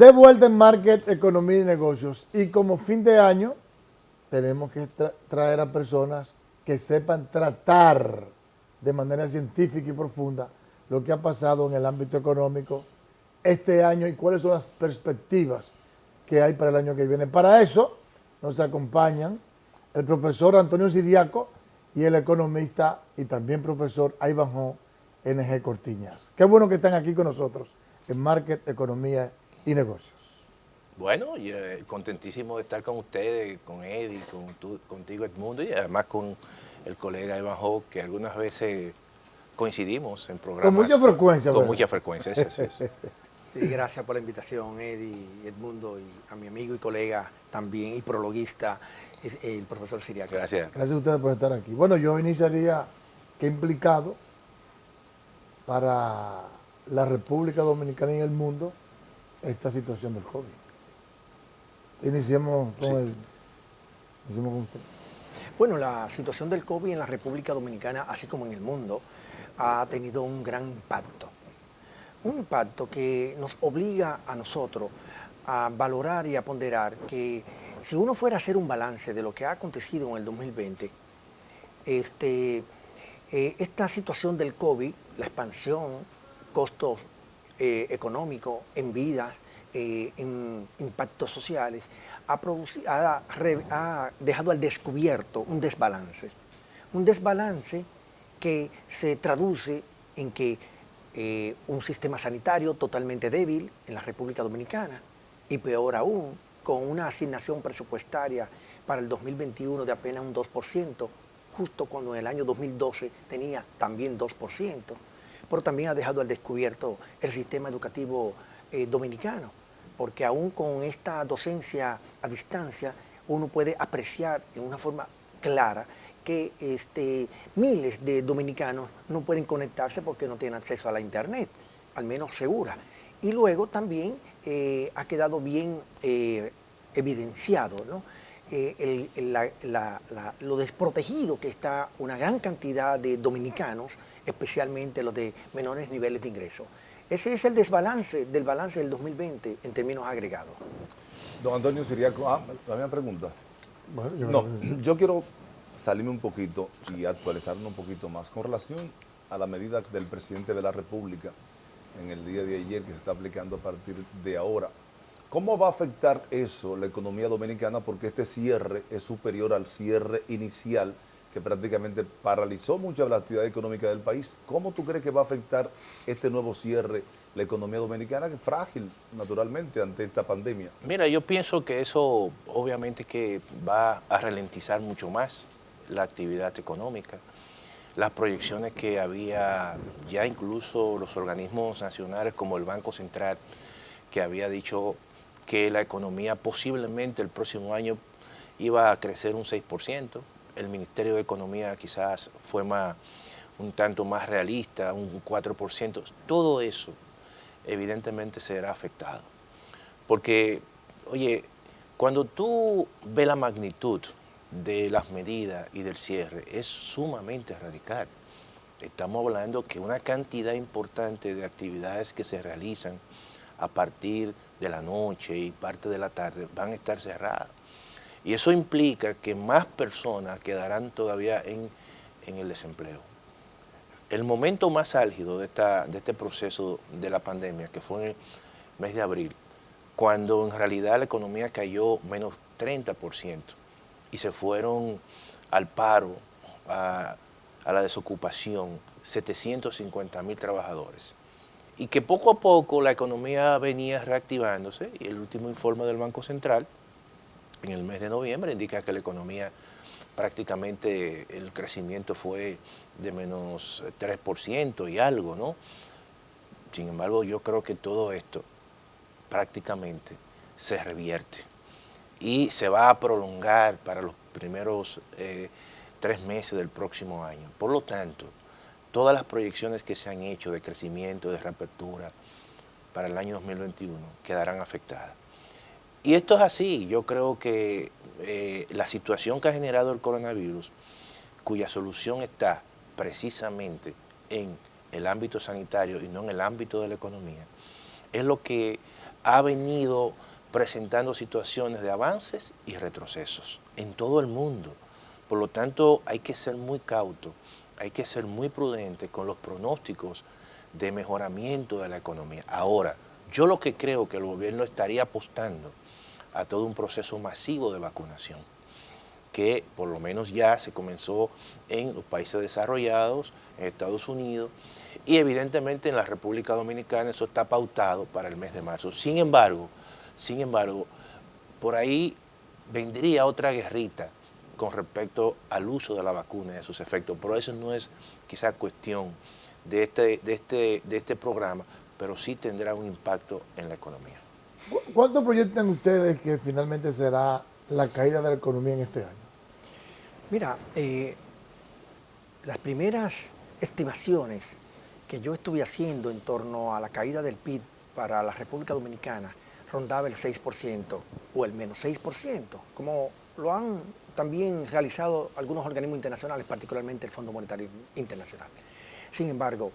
De vuelta en Market, Economía y Negocios. Y como fin de año, tenemos que traer a personas que sepan tratar de manera científica y profunda lo que ha pasado en el ámbito económico este año y cuáles son las perspectivas que hay para el año que viene. Para eso nos acompañan el profesor Antonio Siriaco y el economista y también profesor Ivanhoe NG Cortiñas. Qué bueno que están aquí con nosotros en Market, Economía y Negocios. Bueno, yo, contentísimo de estar con ustedes, con Eddie, contigo Edmundo y además con el colega Evan Hawke, que algunas veces coincidimos en Con programas mucha frecuencia, con ¿verdad? mucha frecuencia. Ese es. Sí, gracias por la invitación, Eddie, Edmundo, y a mi amigo y colega también, y prologuista, el profesor Siriaco. Gracias. Gracias a ustedes por estar aquí. Bueno, yo iniciaría que implicado para la República Dominicana y el mundo esta situación del COVID. Iniciemos con, Sí. iniciemos con usted. Bueno, la situación del COVID en la República Dominicana, así como en el mundo, ha tenido un gran impacto. Un impacto que nos obliga a nosotros a valorar y a ponderar que si uno fuera a hacer un balance de lo que ha acontecido en el 2020, esta situación del COVID, la expansión, costos económicos en vidas, en impactos sociales, ha dejado al descubierto un desbalance. Un desbalance que se traduce en que un sistema sanitario totalmente débil en la República Dominicana y peor aún, con una asignación presupuestaria para el 2021 de apenas un 2%, justo cuando en el año 2012 tenía también 2%, pero también ha dejado al descubierto el sistema educativo dominicano, porque aún con esta docencia a distancia uno puede apreciar en una forma clara que miles de dominicanos no pueden conectarse porque no tienen acceso a la internet, al menos segura. Y luego también ha quedado bien evidenciado, ¿no? Lo desprotegido que está una gran cantidad de dominicanos, especialmente los de menores niveles de ingreso. Ese es el desbalance del balance del 2020 en términos agregados. Don Antonio Siriaco, la misma pregunta. Bueno, No, yo quiero salirme un poquito y actualizarme un poquito más con relación a la medida del presidente de la República en el día de ayer que se está aplicando a partir de ahora. ¿Cómo va a afectar eso la economía dominicana? Porque este cierre es superior al cierre inicial que prácticamente paralizó mucha de la actividad económica del país. ¿Cómo tú crees que va a afectar este nuevo cierre la economía dominicana, que es frágil naturalmente ante esta pandemia? Mira, yo pienso que eso obviamente que va a ralentizar mucho más la actividad económica. Las proyecciones que había ya incluso los organismos nacionales como el Banco Central, que había dicho que la economía posiblemente el próximo año iba a crecer un 6%. El Ministerio de Economía quizás fue un tanto más realista, un 4%. Todo eso evidentemente será afectado. Porque, oye, cuando tú ves la magnitud de las medidas y del cierre, es sumamente radical. Estamos hablando que una cantidad importante de actividades que se realizan a partir de la noche y parte de la tarde van a estar cerradas. Y eso implica que más personas quedarán todavía en el desempleo. El momento más álgido de este proceso de la pandemia, que fue en el mes de abril, cuando en realidad la economía cayó menos 30% y se fueron al paro, a la desocupación, 750,000 trabajadores. Y que poco a poco la economía venía reactivándose y el último informe del Banco Central en el mes de noviembre indica que la economía prácticamente el crecimiento fue de menos 3% y algo, ¿no? Sin embargo, yo creo que todo esto prácticamente se revierte y se va a prolongar para los primeros 3 meses del próximo año. Por lo tanto, todas las proyecciones que se han hecho de crecimiento, de reapertura para el año 2021 quedarán afectadas. Y esto es así, yo creo que la situación que ha generado el coronavirus, cuya solución está precisamente en el ámbito sanitario y no en el ámbito de la economía, es lo que ha venido presentando situaciones de avances y retrocesos en todo el mundo. Por lo tanto, hay que ser muy cauto, hay que ser muy prudente con los pronósticos de mejoramiento de la economía. Ahora, yo lo que creo que el gobierno estaría apostando a todo un proceso masivo de vacunación, que por lo menos ya se comenzó en los países desarrollados, en Estados Unidos, y evidentemente en la República Dominicana eso está pautado para el mes de marzo. Sin embargo, por ahí vendría otra guerrita con respecto al uso de la vacuna y a sus efectos, pero eso no es quizá cuestión de este programa, pero sí tendrá un impacto en la economía. ¿Cuánto proyectan ustedes que finalmente será la caída de la economía en este año? Mira, las primeras estimaciones que yo estuve haciendo en torno a la caída del PIB para la República Dominicana rondaba el 6% o el menos 6%, como lo han también realizado algunos organismos internacionales, particularmente el Fondo Monetario Internacional. Sin embargo,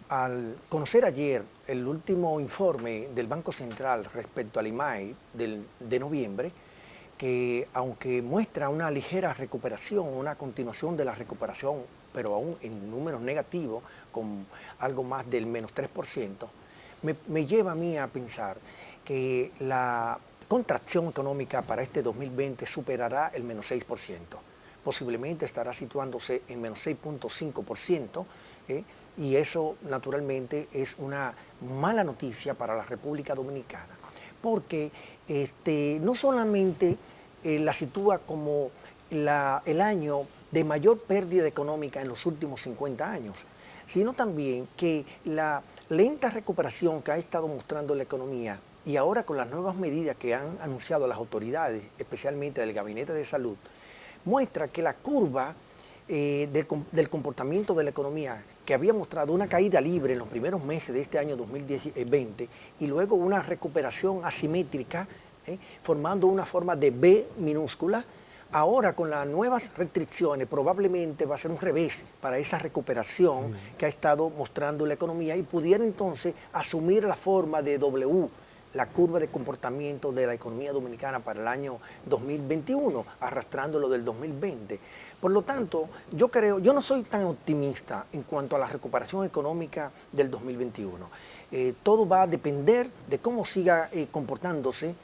al conocer ayer el último informe del Banco Central respecto al IMAE de noviembre, que aunque muestra una ligera recuperación, una continuación de la recuperación, pero aún en números negativos, con algo más del menos 3%, me lleva a mí a pensar que la contracción económica para este 2020 superará el menos 6%. Posiblemente estará situándose en menos 6.5%, y eso naturalmente es una mala noticia para la República Dominicana, porque no solamente la sitúa como el año de mayor pérdida económica en los últimos 50 años, sino también que la lenta recuperación que ha estado mostrando la economía y ahora con las nuevas medidas que han anunciado las autoridades, especialmente del Gabinete de Salud, muestra que la curva del comportamiento de la economía, que había mostrado una caída libre en los primeros meses de este año 2020 y luego una recuperación asimétrica, formando una forma de B minúscula, ahora con las nuevas restricciones probablemente va a ser un revés para esa recuperación que ha estado mostrando la economía y pudiera entonces asumir la forma de W, la curva de comportamiento de la economía dominicana para el año 2021, arrastrándolo del 2020. Por lo tanto, yo no soy tan optimista en cuanto a la recuperación económica del 2021. Todo va a depender de cómo siga comportándose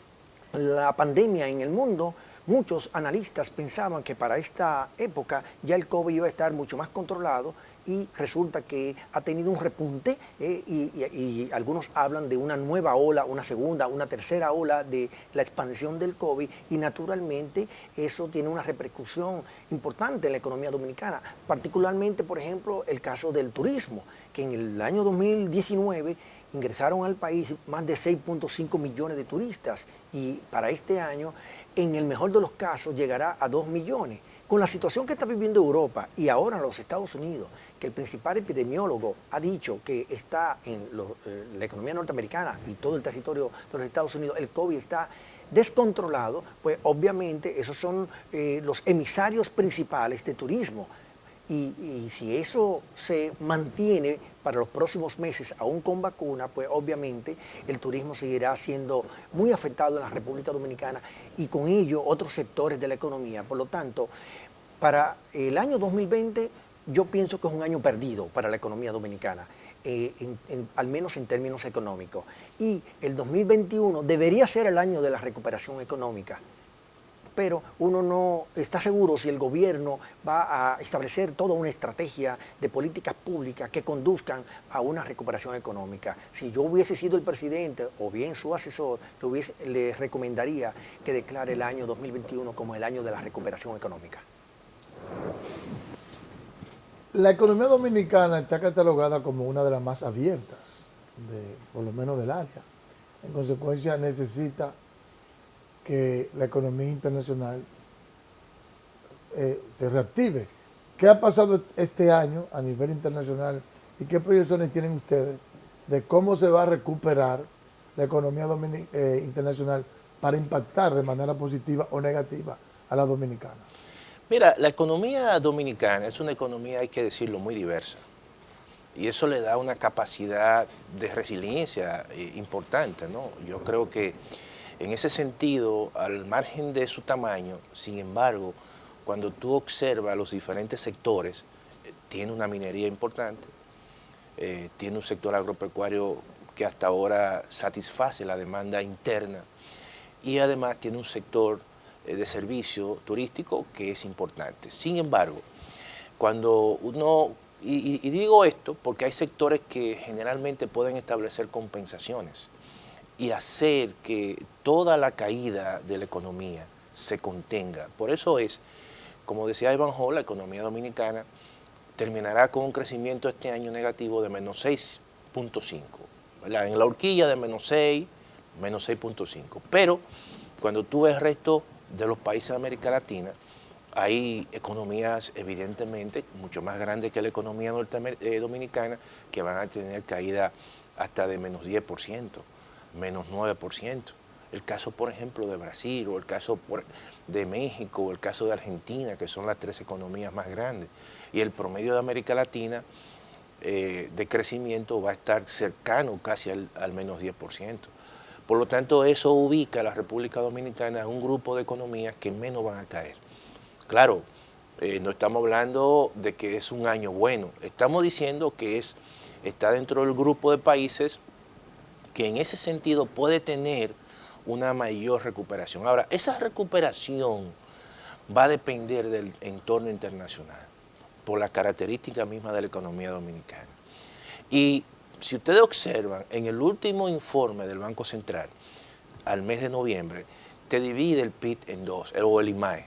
la pandemia en el mundo. Muchos analistas pensaban que para esta época ya el COVID iba a estar mucho más controlado y resulta que ha tenido un repunte y algunos hablan de una nueva ola, una segunda, una tercera ola de la expansión del COVID y naturalmente eso tiene una repercusión importante en la economía dominicana, particularmente por ejemplo el caso del turismo, que en el año 2019 ingresaron al país más de 6.5 millones de turistas y para este año en el mejor de los casos llegará a 2 millones. Con la situación que está viviendo Europa y ahora en los Estados Unidos, que el principal epidemiólogo ha dicho que está en la economía norteamericana y todo el territorio de los Estados Unidos, el COVID está descontrolado, pues obviamente esos son los emisarios principales de turismo. Y si eso se mantiene para los próximos meses, aún con vacuna, pues obviamente el turismo seguirá siendo muy afectado en la República Dominicana y con ello otros sectores de la economía. Por lo tanto, para el año 2020 yo pienso que es un año perdido para la economía dominicana, al menos en términos económicos. Y el 2021 debería ser el año de la recuperación económica. Pero uno no está seguro si el gobierno va a establecer toda una estrategia de políticas públicas que conduzcan a una recuperación económica. Si yo hubiese sido el presidente o bien su asesor, le recomendaría que declare el año 2021 como el año de la recuperación económica. La economía dominicana está catalogada como una de las más abiertas, por lo menos del área. En consecuencia, necesita que la economía internacional se reactive. ¿Qué ha pasado este año a nivel internacional y qué proyecciones tienen ustedes de cómo se va a recuperar la economía internacional para impactar de manera positiva o negativa a la dominicana? Mira, la economía dominicana es una economía, hay que decirlo, muy diversa. y eso le da una capacidad de resiliencia importante, ¿no? Yo creo que en ese sentido, al margen de su tamaño, sin embargo, cuando tú observas los diferentes sectores, tiene una minería importante, tiene un sector agropecuario que hasta ahora satisface la demanda interna y además tiene un sector de servicio turístico que es importante. Sin embargo, cuando uno, y digo esto porque hay sectores que generalmente pueden establecer compensaciones y hacer que toda la caída de la economía se contenga. Por eso es, como decía Ivanhoe, la economía dominicana terminará con un crecimiento este año negativo de menos 6.5, ¿verdad? En la horquilla de menos 6, menos 6.5. Pero cuando tú ves el resto de los países de América Latina, hay economías evidentemente mucho más grandes que la economía dominicana que van a tener caída hasta de menos 10%, menos 9%. El caso, por ejemplo, de Brasil, o el caso de México, o el caso de Argentina, que son las 3 economías más grandes. Y el promedio de América Latina de crecimiento va a estar cercano casi al menos 10%. Por lo tanto, eso ubica a la República Dominicana en un grupo de economías que menos van a caer. Claro, no estamos hablando de que es un año bueno, estamos diciendo que está dentro del grupo de países que en ese sentido puede tener una mayor recuperación. Ahora, esa recuperación va a depender del entorno internacional, por la característica misma de la economía dominicana. Y si ustedes observan, en el último informe del Banco Central, al mes de noviembre, te divide el PIB en dos, o el IMAE,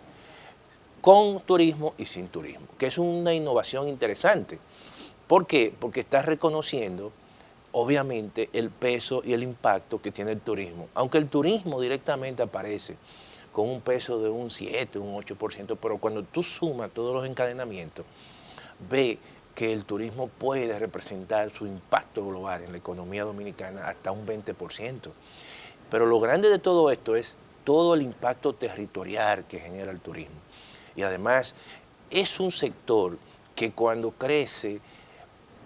con turismo y sin turismo, que es una innovación interesante. ¿Por qué? Porque está reconociendo, obviamente, el peso y el impacto que tiene el turismo. Aunque el turismo directamente aparece con un peso de un 7, un 8%, pero cuando tú sumas todos los encadenamientos, ve que el turismo puede representar su impacto global en la economía dominicana hasta un 20%. Pero lo grande de todo esto es todo el impacto territorial que genera el turismo. Y además es un sector que cuando crece,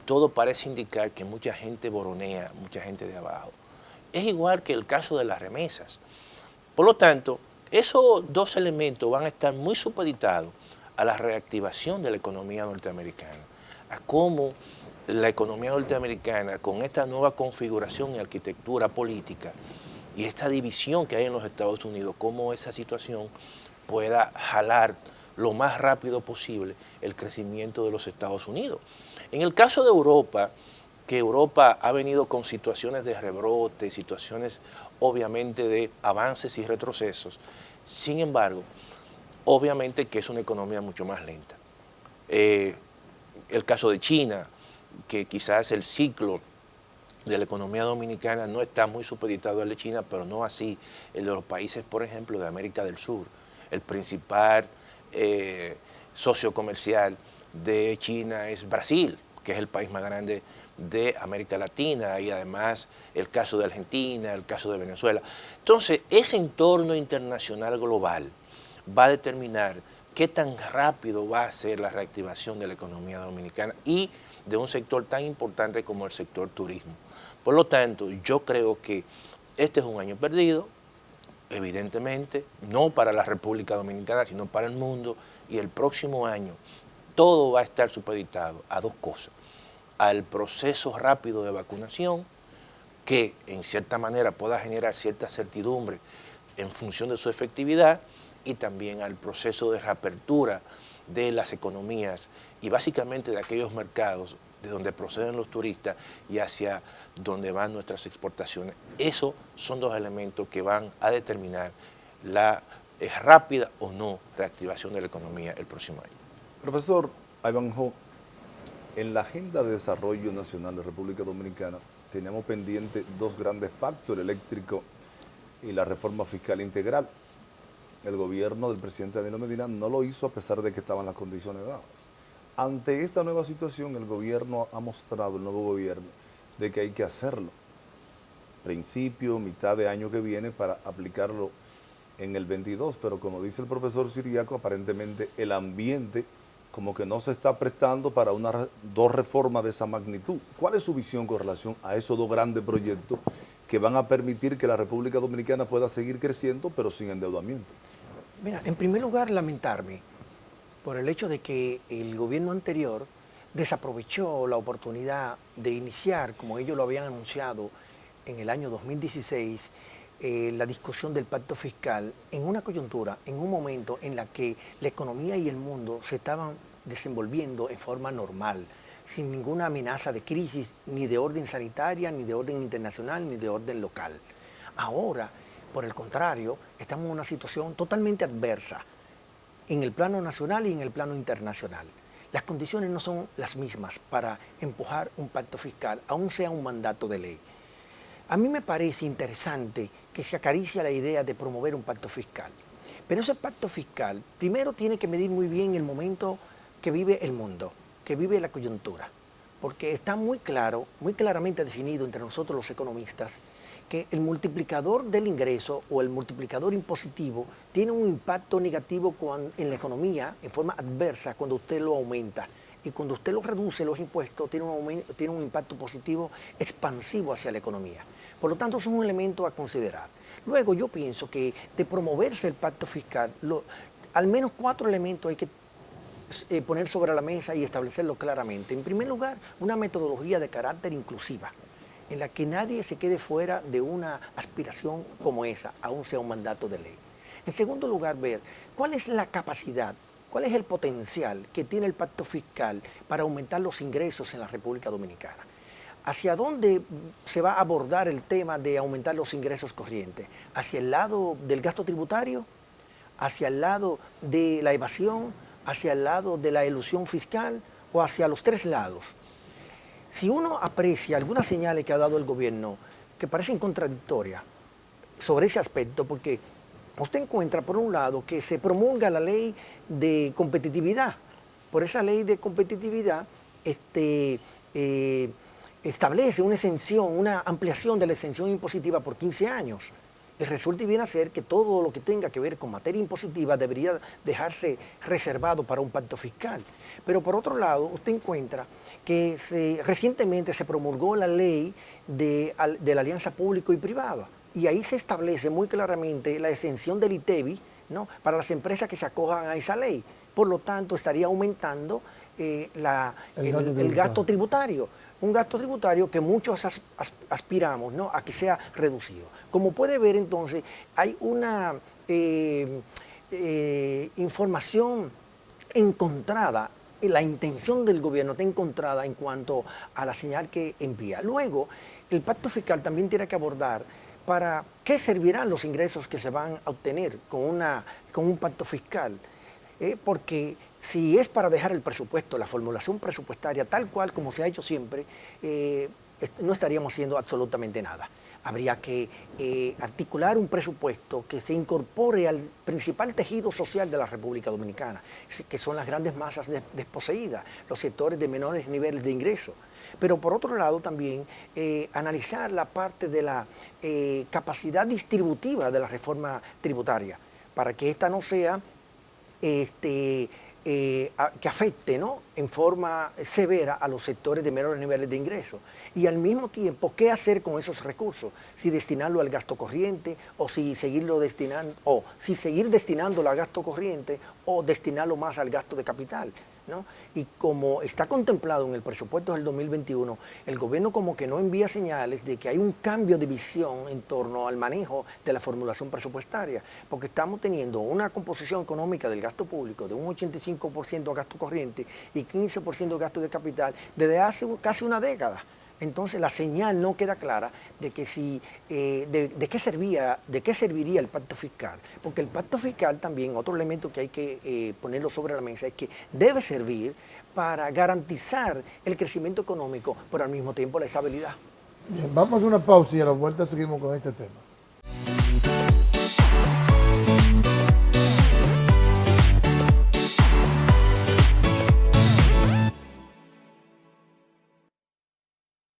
todo parece indicar que mucha gente boronea, mucha gente de abajo. Es igual que el caso de las remesas. Por lo tanto, esos dos elementos van a estar muy supeditados a la reactivación de la economía norteamericana, a cómo la economía norteamericana, con esta nueva configuración y arquitectura política y esta división que hay en los Estados Unidos, cómo esa situación pueda jalar lo más rápido posible el crecimiento de los Estados Unidos. En el caso de Europa, que Europa ha venido con situaciones de rebrote, situaciones obviamente de avances y retrocesos, sin embargo, obviamente que es una economía mucho más lenta. El caso de China, que quizás el ciclo de la economía dominicana no está muy supeditado al de China, pero no así el de los países, por ejemplo, de América del Sur. El principal socio comercial de China es Brasil, que es el país más grande de América Latina, y además el caso de Argentina, el caso de Venezuela. Entonces, ese entorno internacional global va a determinar qué tan rápido va a ser la reactivación de la economía dominicana y de un sector tan importante como el sector turismo. Por lo tanto, yo creo que este es un año perdido, evidentemente, no para la República Dominicana, sino para el mundo, y el próximo año todo va a estar supeditado a dos cosas: al proceso rápido de vacunación, que en cierta manera pueda generar cierta certidumbre en función de su efectividad, y también al proceso de reapertura de las economías y básicamente de aquellos mercados de donde proceden los turistas y hacia donde van nuestras exportaciones. Esos son dos elementos que van a determinar la rápida o no reactivación de la economía el próximo año. Profesor Ivanhoe, en la Agenda de Desarrollo Nacional de República Dominicana teníamos pendiente dos grandes pactos, el eléctrico y la reforma fiscal integral. El gobierno del presidente Danilo Medina no lo hizo a pesar de que estaban las condiciones dadas. Ante esta nueva situación, el gobierno ha mostrado, el nuevo gobierno, de que hay que hacerlo. Principio, mitad de año que viene para aplicarlo en el 22, pero como dice el profesor Siriaco, aparentemente el ambiente como que no se está prestando para dos reformas de esa magnitud. ¿Cuál es su visión con relación a esos dos grandes proyectos que van a permitir que la República Dominicana pueda seguir creciendo, pero sin endeudamiento? Mira, en primer lugar, lamentarme por el hecho de que el gobierno anterior desaprovechó la oportunidad de iniciar, como ellos lo habían anunciado en el año 2016, la discusión del pacto fiscal en una coyuntura, en un momento en la que la economía y el mundo se estaban desenvolviendo en forma normal, sin ninguna amenaza de crisis, ni de orden sanitaria, ni de orden internacional, ni de orden local. Ahora, por el contrario, estamos en una situación totalmente adversa en el plano nacional y en el plano internacional. Las condiciones no son las mismas para empujar un pacto fiscal, aun sea un mandato de ley. A mí me parece interesante que se acaricie la idea de promover un pacto fiscal. Pero ese pacto fiscal primero tiene que medir muy bien el momento que vive el mundo, que vive la coyuntura. Porque está muy claro, muy claramente definido entre nosotros los economistas, que el multiplicador del ingreso o el multiplicador impositivo tiene un impacto negativo en la economía en forma adversa cuando usted lo aumenta. Y cuando usted lo reduce, los impuestos, tiene un impacto positivo expansivo hacia la economía. Por lo tanto, es un elemento a considerar. Luego, yo pienso que de promoverse el pacto fiscal, al menos 4 elementos hay que poner sobre la mesa y establecerlo claramente. En primer lugar, una metodología de carácter inclusiva, en la que nadie se quede fuera de una aspiración como esa, aun sea un mandato de ley. En segundo lugar, ver cuál es la capacidad, cuál es el potencial que tiene el pacto fiscal para aumentar los ingresos en la República Dominicana. ¿Hacia dónde se va a abordar el tema de aumentar los ingresos corrientes? ¿Hacia el lado del gasto tributario? ¿Hacia el lado de la evasión? ¿Hacia el lado de la elusión fiscal? ¿O hacia los 3 lados? Si uno aprecia algunas señales que ha dado el gobierno que parecen contradictorias sobre ese aspecto, porque usted encuentra, por un lado, que se promulga la ley de competitividad. Por esa ley de competitividad establece una exención, una ampliación de la exención impositiva por 15 años. Y resulta y viene a ser que todo lo que tenga que ver con materia impositiva debería dejarse reservado para un pacto fiscal. Pero por otro lado, usted encuentra que recientemente se promulgó la ley de la alianza público y privada. Y ahí se establece muy claramente la exención del ITEBI, ¿no?, para las empresas que se acojan a esa ley. Por lo tanto, estaría aumentando el gasto tributario. Un gasto tributario que muchos aspiramos, ¿no?, a que sea reducido. Como puede ver, entonces, hay una información encontrada, la intención del gobierno está encontrada en cuanto a la señal que envía. Luego, el pacto fiscal también tiene que abordar para qué servirán los ingresos que se van a obtener con un pacto fiscal. Porque si es para dejar el presupuesto, la formulación presupuestaria tal cual como se ha hecho siempre, no estaríamos haciendo absolutamente nada. Habría que articular un presupuesto que se incorpore al principal tejido social de la República Dominicana, que son las grandes masas desposeídas, los sectores de menores niveles de ingreso. Pero por otro lado también analizar la parte de la capacidad distributiva de la reforma tributaria, para que esta no sea que afecte, ¿no?, en forma severa a los sectores de menores niveles de ingresos. Y al mismo tiempo, ¿qué hacer con esos recursos? Si destinarlo al gasto corriente, o si seguirlo destinando, o si seguir destinándolo al gasto corriente, o destinarlo más al gasto de capital, ¿no? Y como está contemplado en el presupuesto del 2021, el gobierno como que no envía señales de que hay un cambio de visión en torno al manejo de la formulación presupuestaria, porque estamos teniendo una composición económica del gasto público de un 85% de gasto corriente y 15% de gasto de capital desde hace casi una década. Entonces la señal no queda clara de que de qué serviría el pacto fiscal. Porque el pacto fiscal también, otro elemento que hay que ponerlo sobre la mesa, es que debe servir para garantizar el crecimiento económico, pero al mismo tiempo la estabilidad. Bien, vamos a una pausa y a la vuelta seguimos con este tema.